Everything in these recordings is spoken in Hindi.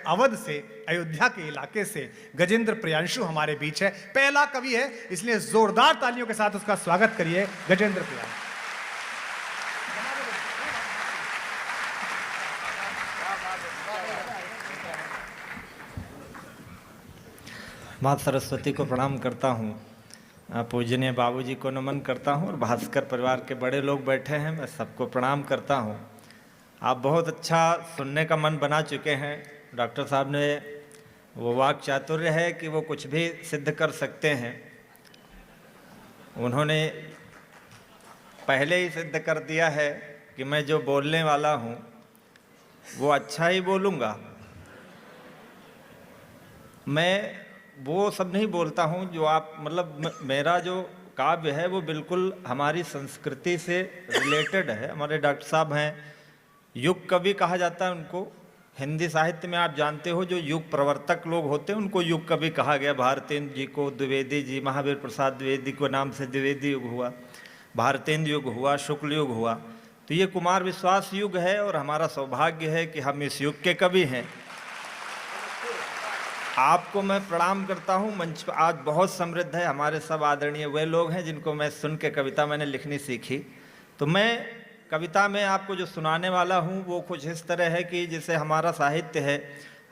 अवध से, अयोध्या के इलाके से गजेंद्र प्रियांशु हमारे बीच है। पहला कवि है, इसलिए जोरदार तालियों के साथ उसका स्वागत करिए, गजेंद्र प्रियांशु। माँ सरस्वती को प्रणाम करता हूँ, पूजनीय बाबूजी को नमन करता हूँ और भास्कर परिवार के बड़े लोग बैठे हैं, मैं सबको प्रणाम करता हूँ। आप बहुत अच्छा सुनने का मन बना चुके हैं। डॉक्टर साहब ने वो वाक चातुर्य है कि वो कुछ भी सिद्ध कर सकते हैं। उन्होंने पहले ही सिद्ध कर दिया है कि मैं जो बोलने वाला हूँ वो अच्छा ही बोलूँगा। मैं वो सब नहीं बोलता हूँ जो आप, मतलब मेरा जो काव्य है वो बिल्कुल हमारी संस्कृति से रिलेटेड है। हमारे डॉक्टर साहब हैं, युग कवि कहा जाता है उनको। हिंदी साहित्य में आप जानते हो जो युग प्रवर्तक लोग होते हैं उनको युग कवि कहा गया। भारतेंद्र जी को द्विवेदी जी, महावीर प्रसाद द्विवेदी को नाम से द्विवेदी युग हुआ, भारतेंद्र युग हुआ, शुक्ल युग हुआ। तो ये कुमार विश्वास युग है और हमारा सौभाग्य है कि हम इस युग के कवि हैं। आपको मैं प्रणाम करता हूँ। मंच आज बहुत समृद्ध है, हमारे सब आदरणीय वे लोग हैं जिनको मैं सुन के कविता मैंने लिखनी सीखी। तो मैं कविता में आपको जो सुनाने वाला हूँ वो कुछ इस तरह है कि जैसे हमारा साहित्य है,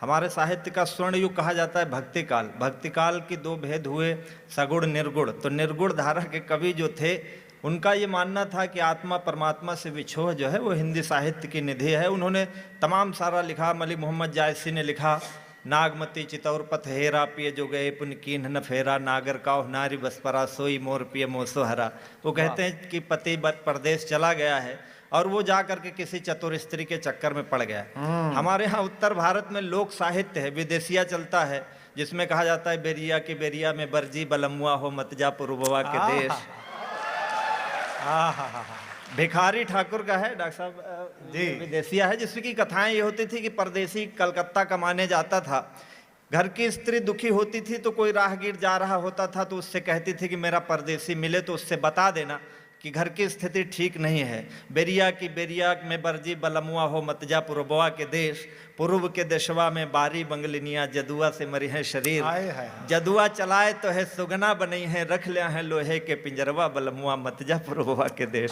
हमारे साहित्य का स्वर्ण युग कहा जाता है भक्ति काल। भक्ति काल के दो भेद हुए, सगुण निर्गुण। तो निर्गुण धारा के कवि जो थे उनका ये मानना था कि आत्मा परमात्मा से विछोह जो है वो हिंदी साहित्य की निधि है। उन्होंने तमाम सारा लिखा। मलिक मोहम्मद जायसी ने लिखा, नागमती चितौर पथ हेरा पिए जो गए पुन कीन्ह न फेरा, नागर काओ नारी बसपरा सोई मोर पिए मोसो हरा। वो कहते हैं कि पति परदेश चला गया है और वो जा करके किसी चतुर स्त्री के चक्कर में पड़ गया। हमारे यहाँ उत्तर भारत में लोक साहित्य है, विदेशिया चलता है, जिसमें कहा जाता है बेरिया की बेरिया में बरजी बलमुआ हो मत जा पुरबवा के देश। भिखारी ठाकुर का है, डॉक्टर साहब जी, विदेशिया है, जिसकी कथाएं ये होती थी कि परदेसी कलकत्ता कमाने जाता था, घर की स्त्री दुखी होती थी तो कोई राहगीर जा रहा होता था तो उससे कहती थी कि मेरा परदेसी मिले तो उससे बता देना कि घर की स्थिति ठीक नहीं है। बेरिया की बेरिया में बरजी बलमुआ हो मत जा पुरबवा के देश, पूर्व के देशवा में बारी बंगलिनिया जदुआ से मरी है शरीर। जदुआ चलाए तो है सुगना बनी है, रख लिया है लोहे के पिंजरवा बलमुआ मत जा पुरबवा के देश।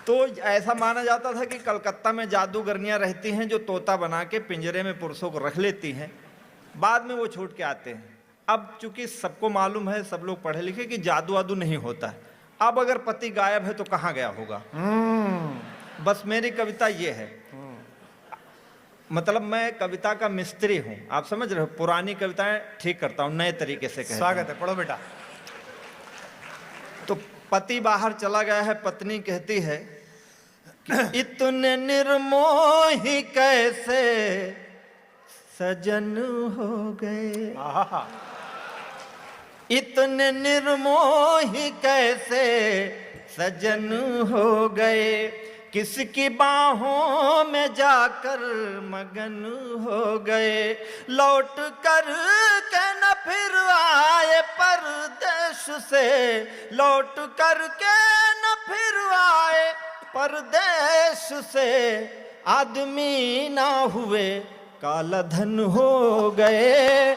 तो ऐसा माना जाता था कि कलकत्ता में जादूगरनियां रहती हैं जो तोता बना के पिंजरे में पुरुषों को रख लेती हैं, बाद में वो छूट के आते हैं। अब चूंकि सबको मालूम है, सब लोग पढ़े लिखे, कि जादू वादू नहीं होता है। अब अगर पति गायब है तो कहाँ गया होगा। बस मेरी कविता ये है, मतलब मैं कविता का मिस्त्री हूं, आप समझ रहे हो। पुरानी कविताएं ठीक करता हूं, नए तरीके से कहता हूं। स्वागत है, पढ़ो बेटा। तो पति बाहर चला गया है, पत्नी कहती है कि इतने निर्मोही कैसे सजन हो गए, इतने निर्मोही कैसे सजन हो गए, किसकी बाहों में जाकर मगन हो गए, लौट कर के न फिर आए परदेश से, लौट कर के न फिर आए परदेश से, आदमी ना हुए काला धन हो गए।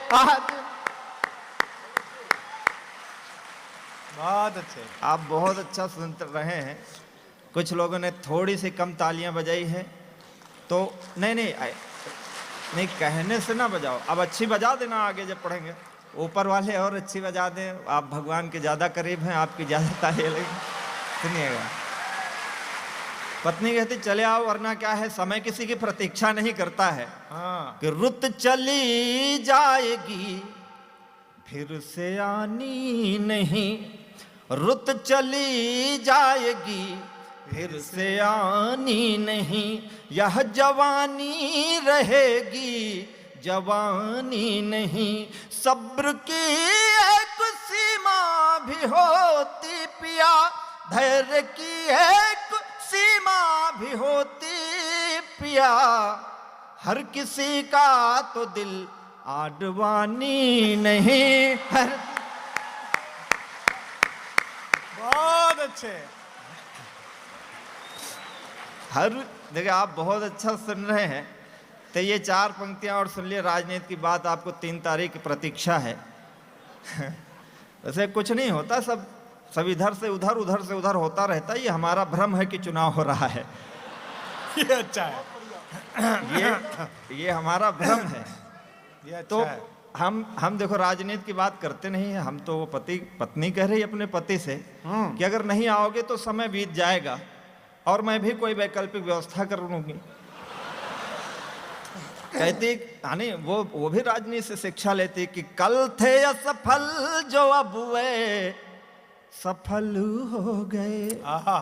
बहुत अच्छे, आप बहुत अच्छा सुन रहे हैं। कुछ लोगों ने थोड़ी सी कम तालियां बजाई है तो नहीं कहने से ना बजाओ, अब अच्छी बजा देना आगे जब पढ़ेंगे। ऊपर वाले और अच्छी बजा दें, आप भगवान के ज़्यादा करीब हैं, आपकी ज़्यादा तालियां लगेंगी। सुनिएगा, पत्नी कहती चले आओ वरना क्या है, समय किसी की प्रतीक्षा नहीं करता है। कि रुत चली जाएगी फिर से आनी नहीं, रुत चली जाएगी फिर से आनी नहीं, यह जवानी रहेगी जवानी नहीं, सब्र की एक सीमा भी होती पिया, धैर्य की एक सीमा भी होती पिया, हर किसी का तो दिल आडवानी नहीं। बहुत अच्छे। हर देखिए, आप बहुत अच्छा सुन रहे हैं। तो ये 4 पंक्तियां और सुन लिए। राजनीति की बात आपको 3 तारीख की प्रतीक्षा है। वैसे कुछ नहीं होता, सब इधर से उधर, उधर से उधर होता रहता है। ये हमारा भ्रम है कि चुनाव हो रहा है। ये अच्छा है। ये हमारा भ्रम है। ये अच्छा तो है। हम देखो राजनीति की बात करते नहीं है। हम तो वो पति पत्नी कह रही अपने पति से कि अगर नहीं आओगे तो समय बीत जाएगा और मैं भी कोई वैकल्पिक व्यवस्था कर लूंगी। कहती यानी वो भी राजनीति से शिक्षा लेती कि कल थे असफल जो अब वे सफल हो गए। आहा।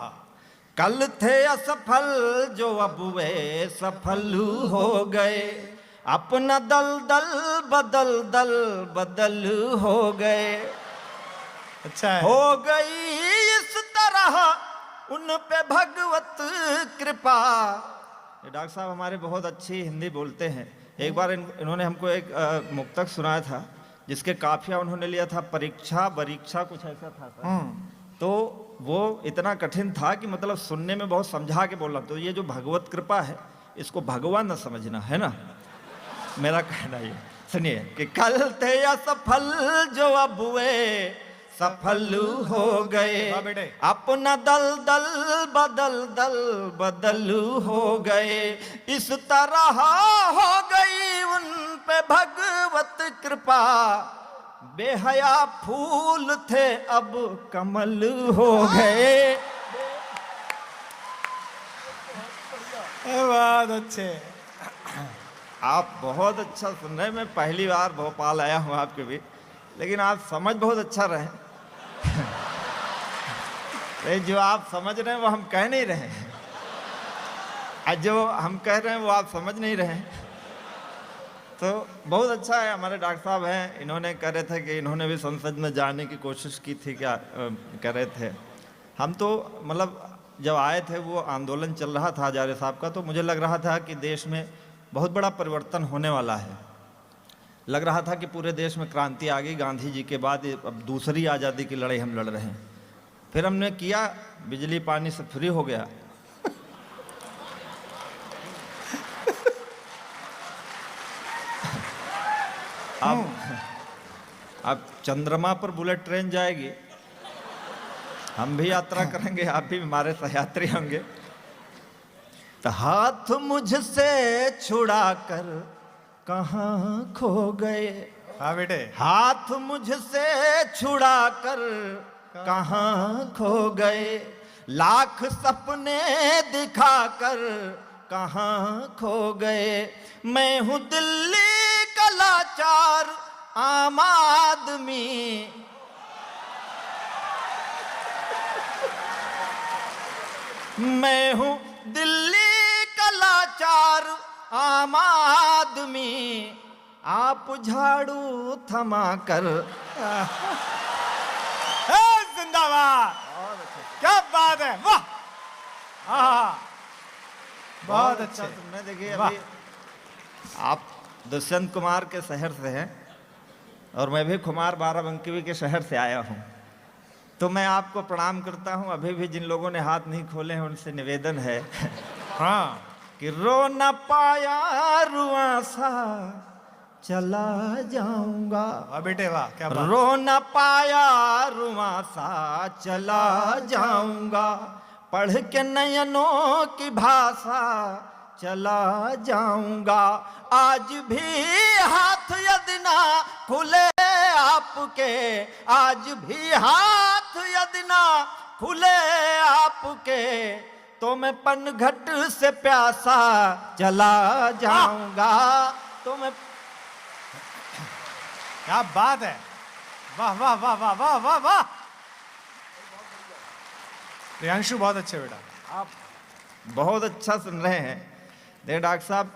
कल थे असफल जो अब वे सफल हो गए। अपना दल बदल हो गए। अच्छा है। हो गई इस तरह उन पे भगवत कृपा। ये डॉक्टर साहब हमारे बहुत अच्छी हिंदी बोलते हैं। एक बार इन्होंने हमको एक मुक्तक सुनाया था जिसके काफिया उन्होंने लिया था परीक्षा बरीक्षा कुछ ऐसा था सर। तो वो इतना कठिन था कि मतलब सुनने में बहुत समझा के बोलना। तो ये जो भगवत कृपा है इसको भगवान न समझना, है ना, मेरा कहना ये। सुनिए कि कल थे असफल जो अब वे सफल हो गए। अपना दल बदल हो गए। इस तरह हो गई उन पे भगवत कृपा। बेहया फूल थे अब कमल हो गए। बहुत अच्छे। आप बहुत अच्छा सुन रहे हैं। मैं पहली बार भोपाल आया हूँ आपके भी, लेकिन आप समझ बहुत अच्छा रहे। जो आप समझ रहे हैं वो हम कह नहीं रहे हैं, और जो हम कह रहे हैं वो आप समझ नहीं रहे हैं। तो बहुत अच्छा है। हमारे डॉक्टर साहब हैं, इन्होंने कह रहे थे कि इन्होंने भी संसद में जाने की कोशिश की थी, क्या कह रहे थे। हम तो मतलब जब आए थे वो आंदोलन चल रहा था हजारे साहब का, तो मुझे लग रहा था कि देश में बहुत बड़ा परिवर्तन होने वाला है। लग रहा था कि पूरे देश में क्रांति आ गई। गांधी जी के बाद अब दूसरी आज़ादी की लड़ाई हम लड़ रहे हैं। फिर हमने किया, बिजली पानी से फ्री हो गया। अब चंद्रमा पर बुलेट ट्रेन जाएगी, हम भी यात्रा करेंगे, आप भी हमारे सहयात्री होंगे। तो हाथ मुझसे छुड़ा कर कहाँ खो गए। हाँ बेटे। हाथ मुझसे छुड़ा कर कहाँ खो गए। लाख सपने दिखा कर कहाँ खो गए। मैं हूँ दिल्ली का लाचार आम आदमी। मैं हूँ दिल्ली का लाचार आम आदमी। आप झाड़ू थमा कर। जिंदाबाद। क्या बात है, वाह। बहुत अच्छे। तुमने देखिए अभी आप दुष्यंत कुमार के शहर से हैं और मैं भी कुमार बाराबंकी के शहर से आया हूँ। तो मैं आपको प्रणाम करता हूँ। अभी भी जिन लोगों ने हाथ नहीं खोले हैं उनसे निवेदन है हाँ कि रो न पाया रुआ सा चला जाऊंगा। वाह बेटे वाह, क्या बात। रो न पाया रुआ सा चला जाऊंगा। पढ़ के नयनों की भाषा चला जाऊंगा। आज भी हाथ यदि ना खुले आपके, आज भी हाथ यदि ना खुले आपके, तो मैं पनघट से प्यासा चला जाऊंगा। तो मैं क्या बात है, वाह वाह वाह वाह वाह वाह वाह। प्रियांशु बहुत अच्छे बेटा, आप बहुत अच्छा सुन रहे हैं। देखिए डॉक्टर साहब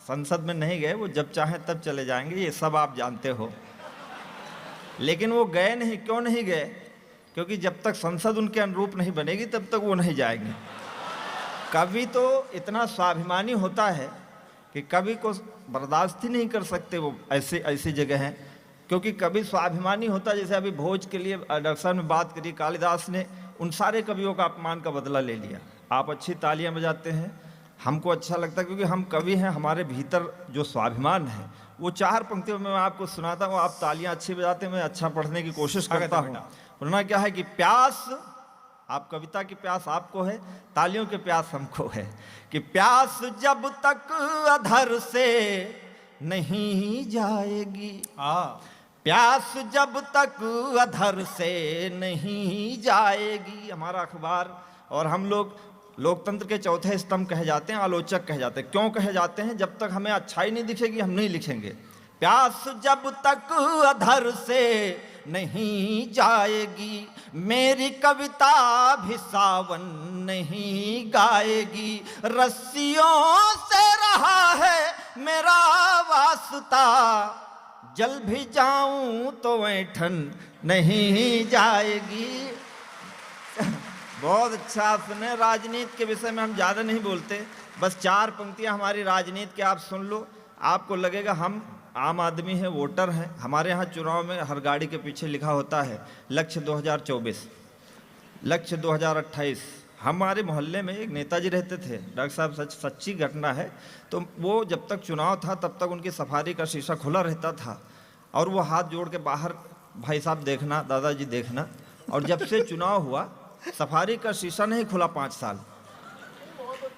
संसद में नहीं गए, वो जब चाहें तब चले जाएंगे, ये सब आप जानते हो। लेकिन वो गए नहीं, क्यों नहीं गए? क्योंकि जब तक संसद उनके अनुरूप नहीं बनेगी तब तक वो नहीं जाएंगे। कवि तो इतना स्वाभिमानी होता है कि कवि को बर्दाश्त ही नहीं कर सकते वो ऐसी जगह हैं। क्योंकि कवि स्वाभिमानी होता है। जैसे अभी भोज के लिए डॉक्टर साहब ने बात करी, कालिदास ने उन सारे कवियों का अपमान का बदला ले लिया। आप अच्छी तालियां बजाते हैं, हमको अच्छा लगता है, क्योंकि हम कवि हैं, हमारे भीतर जो स्वाभिमान है वो 4 पंक्तियों में मैं आपको सुनाता हूँ। आप तालियां अच्छी बजाते हैं, मैं अच्छा पढ़ने की कोशिश करता हूँ। वरना क्या है कि प्यास, आप कविता की प्यास आपको है, तालियों की प्यास हमको है। कि प्यास जब तक अधर से नहीं जाएगी, प्यास जब तक अधर से नहीं जाएगी। हमारा अखबार और हम लोग लोकतंत्र के चौथे स्तंभ कहे जाते हैं, आलोचक कहे जाते हैं। क्यों कहे जाते हैं? जब तक हमें अच्छाई नहीं दिखेगी हम नहीं लिखेंगे। प्यास जब तक अधर से नहीं जाएगी, मेरी कविता भी सावन नहीं गाएगी। रस्सियों से रहा है मेरा वास्ता, जल भी जाऊं तो ऐठन नहीं जाएगी। बहुत अच्छा सुने। राजनीति के विषय में हम ज़्यादा नहीं बोलते, बस 4 पंक्तियां हमारी राजनीति के आप सुन लो, आपको लगेगा हम आम आदमी हैं, वोटर हैं। हमारे यहाँ चुनाव में हर गाड़ी के पीछे लिखा होता है लक्ष्य 2024, लक्ष्य 2028। हमारे मोहल्ले में एक नेताजी रहते थे, डॉक्टर साहब, सच्ची घटना है। तो वो जब तक चुनाव था तब तक उनकी सफारी का शीशा खुला रहता था, और वो हाथ जोड़ के बाहर, भाई साहब देखना, दादाजी देखना। और जब से चुनाव हुआ सफारी का शीशा नहीं खुला 5 साल।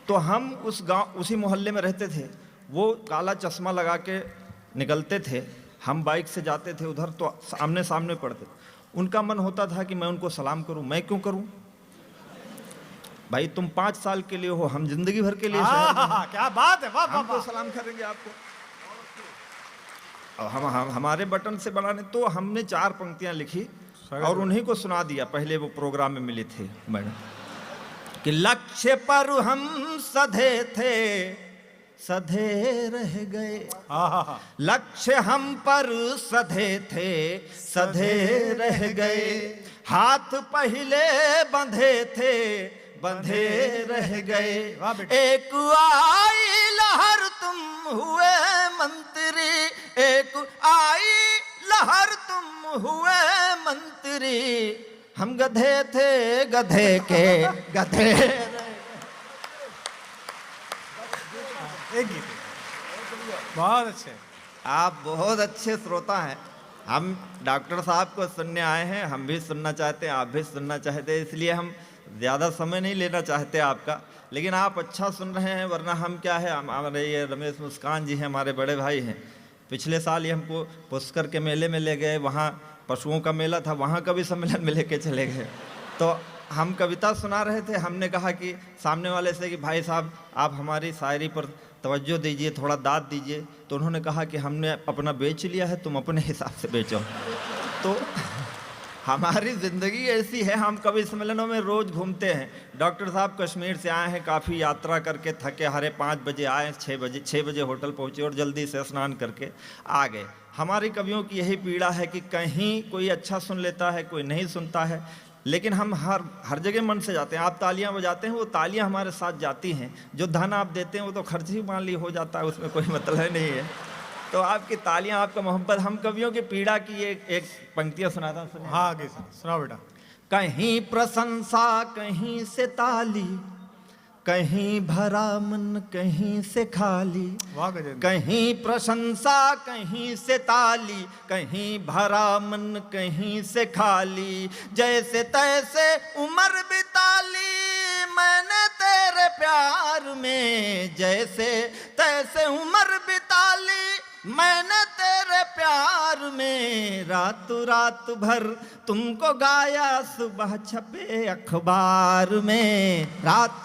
तो हम उस गांव, उसी मोहल्ले में रहते थे। वो काला चश्मा लगा के निकलते थे, हम बाइक से जाते थे उधर, तो सामने सामने पड़ते। उनका मन होता था कि मैं उनको सलाम करूं। मैं क्यों करूं भाई, तुम 5 साल के लिए हो, हम जिंदगी भर के लिए। क्या बात है, वाह वाह, हमको सलाम करेंगे आपको। हम हमारे बटन से बनाने। तो हमने 4 पंक्तियां लिखी और उन्हीं को सुना दिया। पहले वो प्रोग्राम में मिली थी मैडम कि लक्ष्य पर हम सधे थे, सधे रह गए। लक्ष्य हम पर सधे थे, सधे रह गए। हाथ पहले बंधे थे, बंधे रह गए। एक आई लहर तुम हुए मंत्री, एक आई लहर तुम हुए मंत्री। हम गधे थे, गधे के गधे। एक गीत, बहुत अच्छे। आप बहुत अच्छे श्रोता हैं। हम डॉक्टर साहब को सुनने आए हैं, हम भी सुनना चाहते हैं, आप भी सुनना चाहते हैं, इसलिए हम ज़्यादा समय नहीं लेना चाहते आपका। लेकिन आप अच्छा सुन रहे हैं, वरना हम क्या है, हमारे ये रमेश मुस्कान जी हैं, हमारे बड़े भाई हैं। पिछले साल ये हमको पुष्कर के मेले में ले गए, वहाँ पशुओं का मेला था, वहाँ कवि सम्मेलन में लेके चले गए। तो हम कविता सुना रहे थे, हमने कहा कि सामने वाले से कि भाई साहब आप हमारी शायरी पर तवज्जो दीजिए, थोड़ा दाद दीजिए। तो उन्होंने कहा कि हमने अपना बेच लिया है, तुम अपने हिसाब से बेचो। तो हमारी ज़िंदगी ऐसी है, हम कवि सम्मेलनों में रोज़ घूमते हैं। डॉक्टर साहब कश्मीर से आए हैं, काफ़ी यात्रा करके थके हारे 5 बजे आए, 6 बजे होटल पहुँचे और जल्दी से स्नान करके आ गए। हमारे कवियों की यही पीड़ा है कि कहीं कोई अच्छा सुन लेता है, कोई नहीं सुनता है। लेकिन हम हर जगह मन से जाते हैं। आप तालियां बजाते हैं, वो तालियां हमारे साथ जाती हैं। जो धन आप देते हैं वो तो खर्च ही मान ली हो जाता है, उसमें कोई मतलब नहीं है। तो आपकी तालियां, आपका मोहब्बत, हम कवियों की पीड़ा की एक पंक्तियां सुनाता हूँ। हाँ आगे सुनाओ बेटा। कहीं प्रशंसा कहीं से ताली, कहीं भरा मन कहीं से खाली। कहीं प्रशंसा कहीं से ताली, कहीं भरा मन कहीं से खाली। जैसे तैसे उम्र बिताली मैंने तेरे प्यार में, जैसे तैसे उम्र बिताली मैंने तेरे प्यार में। रात भर तुमको गाया, सुबह छपे अखबार में। रात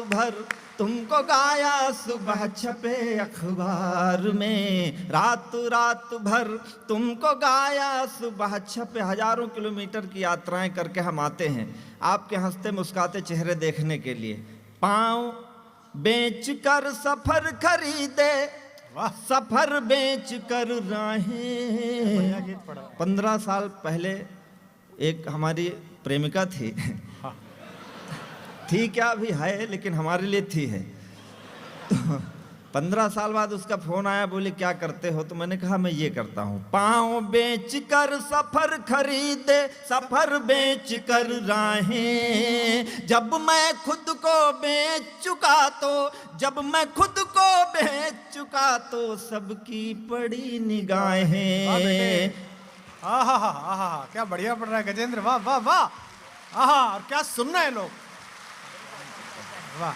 भर तुमको गाया, सुबह छपे अखबार में। रात भर तुमको गाया, सुबह छपे। हजारों किलोमीटर की यात्राएं करके हम आते हैं आपके हंसते मुस्कुराते चेहरे देखने के लिए। पाँव बेच कर सफर खरीदे, सफर बेच कर राहें। 15 साल पहले एक हमारी प्रेमिका थी, थी क्या भी है, लेकिन हमारे लिए थी है। 15 साल बाद उसका फोन आया, बोले क्या करते हो? तो मैंने कहा मैं ये करता हूँ, पाँव बेच कर सफर खरीदे, सफर बेच कर राहें, जब मैं खुद को बेच चुका तो, जब मैं खुद को बेच चुका तो सबकी पड़ी निगाहें। आहा हा आहा, क्या बढ़िया पढ़ रहा है गजेंद्र, वाह वाह वाह। आहा, और क्या सुन रहे हैं लोग, वाह।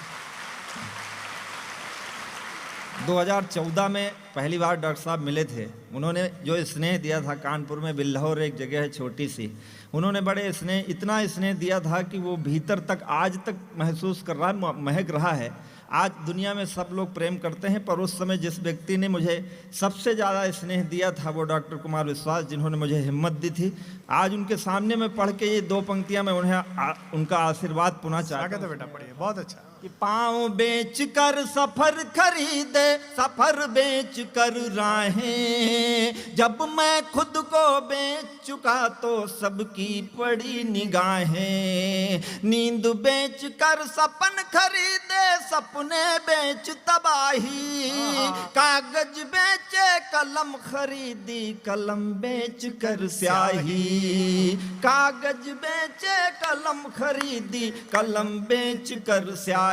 2014 में पहली बार डॉक्टर साहब मिले थे। उन्होंने जो स्नेह दिया था, कानपुर में बिल्लौर एक जगह है छोटी सी, उन्होंने बड़े स्नेह, इतना स्नेह दिया था कि वो भीतर तक आज तक महसूस कर रहा है, महक रहा है। आज दुनिया में सब लोग प्रेम करते हैं, पर उस समय जिस व्यक्ति ने मुझे सबसे ज़्यादा स्नेह दिया था वो डॉक्टर कुमार विश्वास, जिन्होंने मुझे हिम्मत दी थी। आज उनके सामने मैं पढ़ के ये 2 पंक्तियां मैं उन्हें उनका आशीर्वाद पुनः चाहता हूं। तो बेटा पढ़िए, बहुत अच्छा। कि पाँव बेच कर सफर खरीदे, सफर बेच कर राहें, जब मैं खुद को बेच चुका तो सबकी पड़ी निगाहें, नींद बेच कर सपन खरीदे, सपने बेच तबाही, कागज बेचे कलम खरीदी, कलम बेच कर स्याही, कागज बेचे कलम खरीदी, कलम बेच कर स्याही,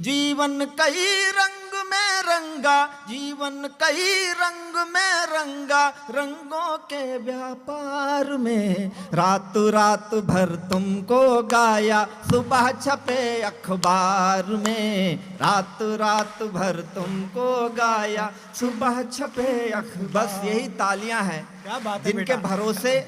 जीवन कई रंग में रंगा, जीवन कई रंग में रंगा, रंगों के व्यापार में, रात रात भर तुमको गाया, सुबह छपे अखबार में, रात रात भर तुमको गाया, सुबह छपे अखबार। बस यही तालियां हैं क्या बात है जिनके बेटा। भरोसे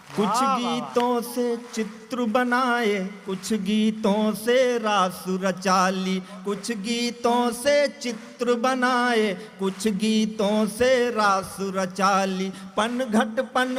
कुछ गीतों से चित्र बनाए, कुछ गीतों से रास रचा ली, कुछ गीतों से चित्र बनाए, कुछ गीतों से रास रचा ली, पन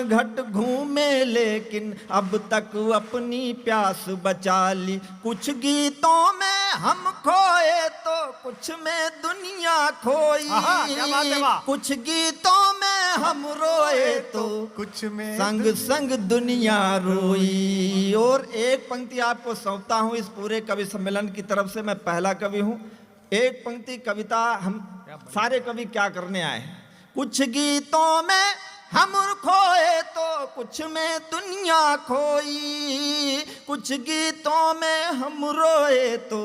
घट घूमे लेकिन अब तक अपनी प्यास बचा ली, कुछ गीतों में हम खोए तो कुछ में दुनिया खोई, क्या बात है, वाह। कुछ गीतों में हम रोए तो कुछ में संग संग दुनिया रोई। और एक पंक्ति आपको सौंपता हूं इस पूरे कवि सम्मेलन की तरफ से, मैं पहला कवि हूं। एक पंक्ति कविता हम सारे कवि क्या करने आए हैं। कुछ गीतों में हम खोए तो कुछ में दुनिया खोई, कुछ गीतों में हम रोए तो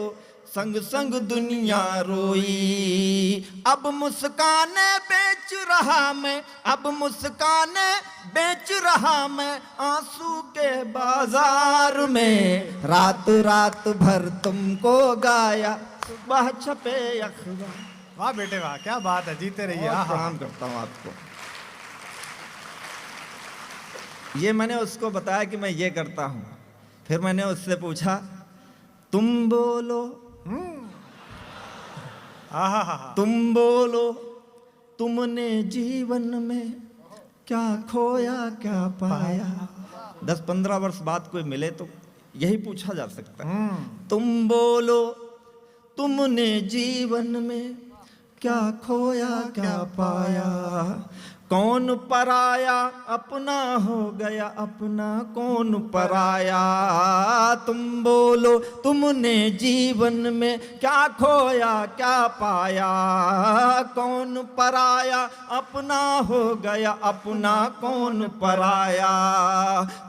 संग संग दुनिया रोई। अब मुस्काने बेच रहा मैं, अब मुस्काने बेच रहा मैं आंसू के बाजार में, रात रात भर तुमको गाया, सुबह छपे अखबार। वाह बेटे वाह, क्या बात है, जीते रहिए। बहुत आहा। प्रणाम करता हूँ आपको। ये मैंने उसको बताया कि मैं ये करता हूँ, फिर मैंने उससे पूछा तुम बोलो, आहा हा हा। तुम बोलो, तुमने जीवन में क्या खोया क्या पाया। 10-15 वर्ष बाद कोई मिले तो यही पूछा जा सकता है। तुम बोलो, तुमने जीवन में क्या खोया क्या पाया, कौन पराया अपना हो गया अपना कौन पराया। तुम बोलो, तुमने जीवन में क्या खोया क्या पाया, कौन पराया अपना हो गया अपना कौन पराया।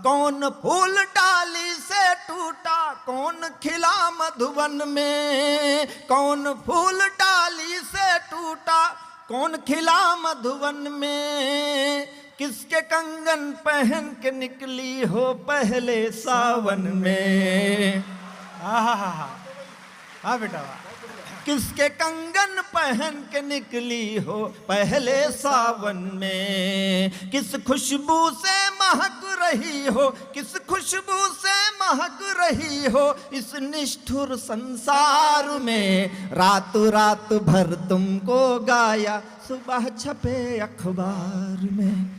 कौन फूल डाली से टूटा कौन खिला मधुवन में, कौन फूल डाली से टूटा कौन खिला मधुवन में, किसके कंगन पहन के निकली हो पहले सावन में। हाँ बेटा वाह। किसके कंगन पहन के निकली हो पहले सावन में, किस खुशबू से महक रही हो, किस खुशबू से महक रही हो इस निष्ठुर संसार में। रात रात भर तुमको गाया सुबह छपे अखबार में।